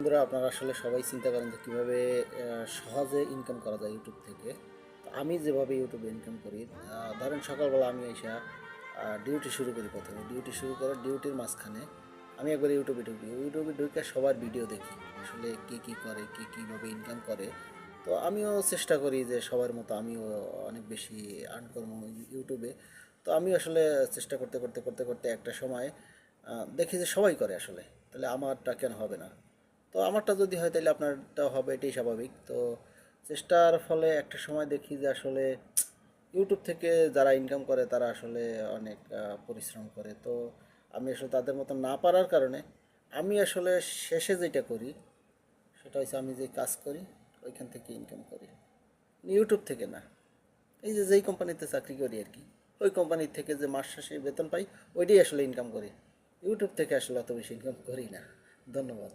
বন্ধুরা, আপনারা আসলে সবাই চিন্তা করেন যে কীভাবে সহজে ইনকাম করা যায় ইউটিউব থেকে। তো আমি যেভাবে ইউটিউবে ইনকাম করি, ধরেন সকালবেলা আমি এসে ডিউটি শুরু করি। প্রথমে ডিউটি শুরু করে ডিউটির মাঝখানে আমি একবার ইউটিউবে ঢুকি। ইউটিউবে ঢুকে সবার ভিডিও দেখি, আসলে কী কী করে, কী কীভাবে ইনকাম করে। তো আমিও চেষ্টা করি যে সবার মতো আমিও অনেক বেশি আর্ন করবো ইউটিউবে। তো আমি আসলে চেষ্টা করতে করতে করতে করতে একটা সময় দেখি যে সবাই করে আসলে, তাহলে আমারটা কেন হবে না। তো আমারটা যদি হয় তাহলে আপনারটা হবে, এটাই স্বাভাবিক। তো চেষ্টার ফলে একটা সময় দেখি যে আসলে ইউটিউব থেকে যারা ইনকাম করে তারা আসলে অনেক পরিশ্রম করে। তো আমি আসলে তাদের মতো না পারার কারণে আমি আসলে শেষে যেটা করি সেটা হচ্ছে আমি যে কাজ করি ওইখান থেকে ইনকাম করি, ইউটিউব থেকে না। এই যে যেই কোম্পানিতে চাকরি করি আর কি, ওই কোম্পানির থেকে যে মাস শেষে বেতন পাই ওইটাই আসলে ইনকাম করি। ইউটিউব থেকে আসলে অত বেশি ইনকাম করি না। ধন্যবাদ।